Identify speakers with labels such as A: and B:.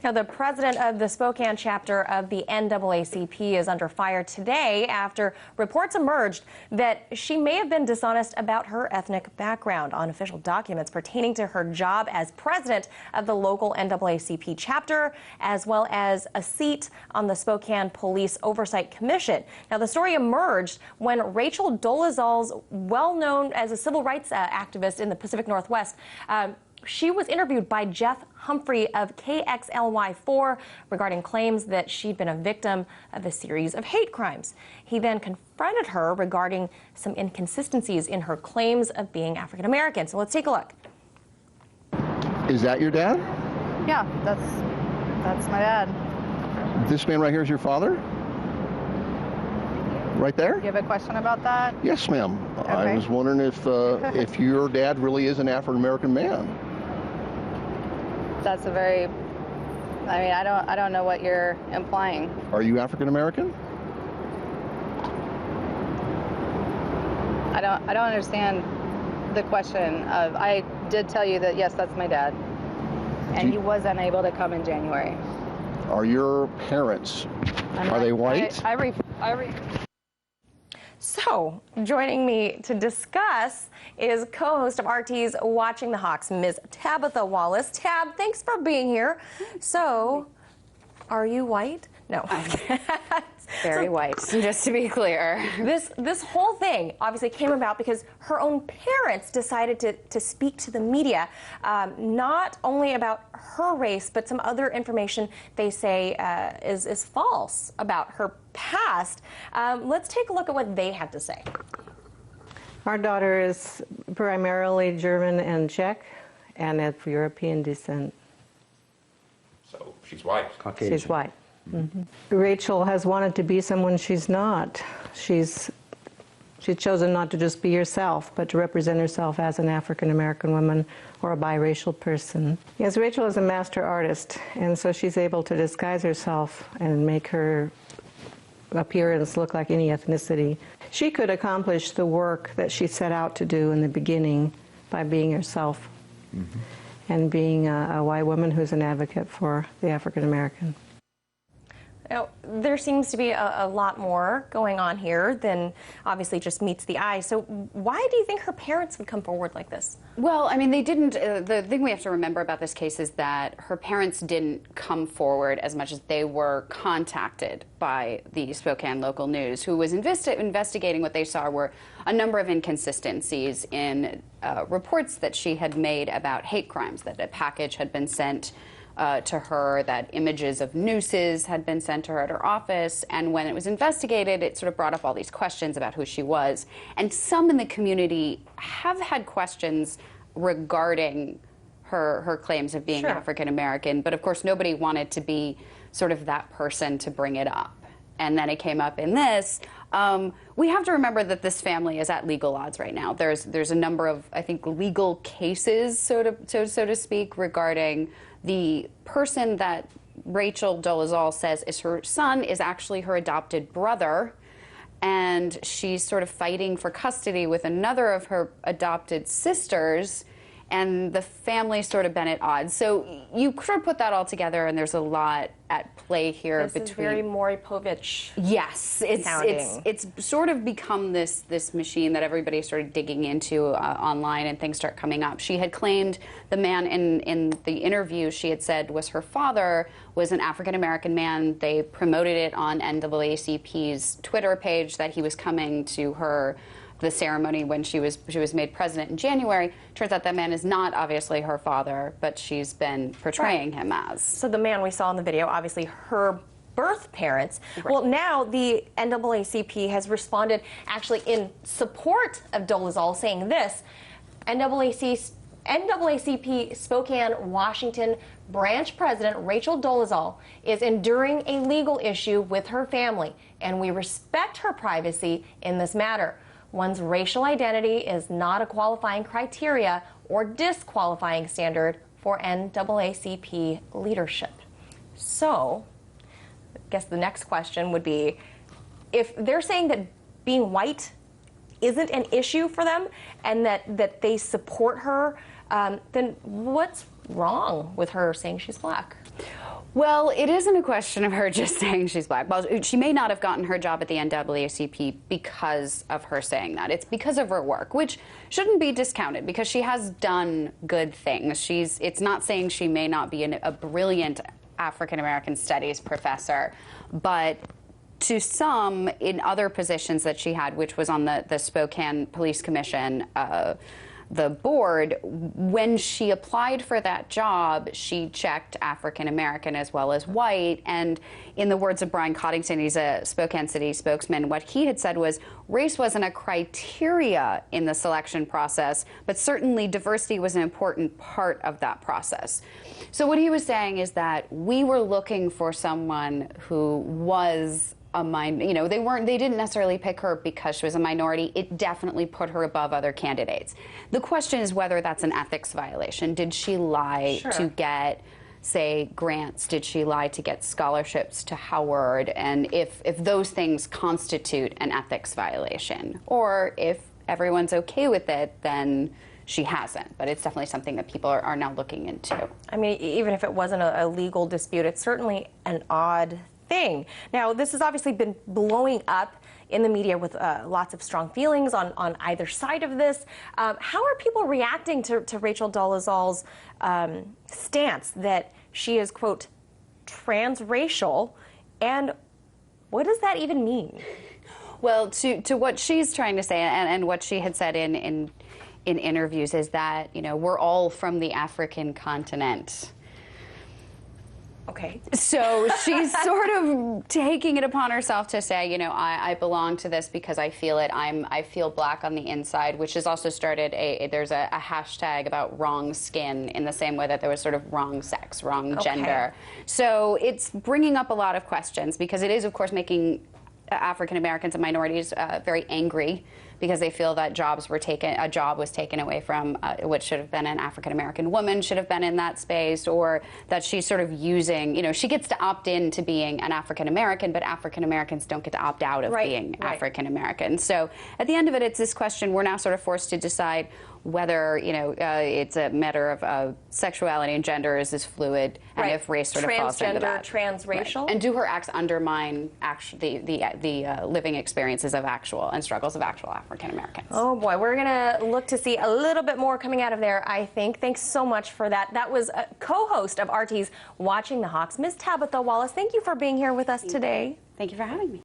A: Now, the president of the Spokane chapter of the NAACP is under fire today after reports emerged that she may have been dishonest about her ethnic background on official documents pertaining to her job as president of the local NAACP chapter, as well as a seat on the Spokane Police Oversight Commission. Now, the story emerged when Rachel Dolezal's, well known as a civil rights activist in the Pacific Northwest, she was interviewed by Jeff Humphrey of KXLY4 regarding claims that she'd been a victim of a series of hate crimes. He then confronted her regarding some inconsistencies in her claims of being African American. So let's take a look.
B: Is that your dad?
C: Yeah, that's my dad.
B: This man right here is your father? Right there?
C: You have a question about that?
B: Yes, ma'am.
C: Okay.
B: I was wondering if your dad really is an African American man.
C: That's a very, I don't know what you're implying.
B: Are you African American?
C: I don't understand the question of, I did tell you that yes, that's my dad. And he was unable to come in January.
B: Are your parents, are they white?
A: So, joining me to discuss is co-host of RT's Watching the Hawks, Ms. Tabetha Wallace. Tab, thanks for being here. So, are you white? No.
D: Very white, just to be clear.
A: This whole thing obviously came about because her own parents decided to speak to the media, not only about her race, but some other information they say is false about her past. Let's take a look at what they had to say.
E: Our daughter is primarily German and Czech, and of European descent.
F: So she's white.
B: Caucasian.
E: She's white. Mm-hmm. Rachel has wanted to be someone she's not. She's chosen not to just be herself, but to represent herself as an African American woman or a biracial person. Yes, Rachel is a master artist, and so she's able to disguise herself and make her appearance look like any ethnicity. She could accomplish the work that she set out to do in the beginning by being herself, and being a white woman who's an advocate for the African American.
A: Now, there seems to be a lot more going on here than obviously just meets the eye. So why do you think her parents would come forward like this?
D: Well, I mean, they didn't. The thing we have to remember about this case is that her parents didn't come forward as much as they were contacted by the Spokane local news, who was investigating what they saw were a number of inconsistencies in reports that she had made about hate crimes, that a package had been sent to her, that images of nooses had been sent to her at her office, and when it was investigated, it sort of brought up all these questions about who she was. And some in the community have had questions regarding her claims of being African American, but of course nobody wanted to be sort of that person to bring it up. And then it came up in this. We have to remember that this family is at legal odds right now. There's a number of, I think, legal cases, so to speak, regarding the person that Rachel Dolezal says is her son is actually her adopted brother, and she's sort of fighting for custody with another of her adopted sisters, and the family's sort of been at odds. So you sort of put that all together, and there's a lot at play here.
A: This is very Maury Povich.
D: Yes, it's sort of become this machine that everybody's sort of digging into online, and things start coming up. She had claimed the man in the interview she had said was her father was an African American man. They promoted it on NAACP's Twitter page that he was coming to the ceremony when she was made president in January. Turns out that man is not obviously her father, but she's been portraying him as.
A: So the man we saw in the video, obviously her birth parents. Right. Well, now the NAACP has responded actually in support of Dolezal, saying this: NAACP Spokane, Washington branch president Rachel Dolezal is enduring a legal issue with her family, and we respect her privacy in this matter. One's racial identity is not a qualifying criteria or disqualifying standard for NAACP leadership. So, I guess the next question would be, if they're saying that being white isn't an issue for them and that they support her, then what's wrong with her saying she's black?
D: Well, it isn't a question of her just saying she's black. Well, she may not have gotten her job at the NAACP because of her saying that. It's because of her work, which shouldn't be discounted because she has done good things. It's not saying she may not be a brilliant African-American studies professor, but to some, in other positions that she had, which was on the Spokane Police Commission, the board, when she applied for that job, she checked African American as well as white. And in the words of Brian Coddington, he's a Spokane City spokesman, what he had said was race wasn't a criteria in the selection process, but certainly diversity was an important part of that process. So what he was saying is that we were looking for someone who was they didn't necessarily pick her because she was a minority. It definitely put her above other candidates. The question is whether that's an ethics violation. Did she lie to get, say, grants? Did she lie to get scholarships to Howard? And if those things constitute an ethics violation, or if everyone's okay with it, then she hasn't. But it's definitely something that people are now looking into.
A: I mean, even if it wasn't a legal dispute, it's certainly an odd thing. Now, this has obviously been blowing up in the media with lots of strong feelings on either side of this. How are people reacting to Rachel Dolezal's stance that she is, quote, transracial? And what does that even mean?
D: Well, to what she's trying to say and what she had said in interviews is that, we're all from the African continent.
A: Okay.
D: So she's sort of taking it upon herself to say, I belong to this because I feel it. I feel black on the inside, which has also started there's a hashtag about wrong skin in the same way that there was sort of wrong sex, wrong gender. So it's bringing up a lot of questions because it is, of course, making African Americans and minorities very angry because they feel that a job was taken away from what should have been an African American woman should have been in that space, or that she's sort of using, she gets to opt in to being an African American, but African Americans don't get to opt out of being African American. So at the end of it, it's this question we're now sort of forced to decide whether it's a matter of sexuality and gender is fluid, and if race sort of falls into that.
A: Transracial,
D: and do her acts undermine the living experiences of actual and struggles of actual African Americans?
A: Oh boy, we're gonna look to see a little bit more coming out of there, I think. Thanks so much for that. That was a co-host of RT's Watching the Hawks, Ms. Tabetha Wallace. Thank you for being here with us today.
D: Thank you for having me.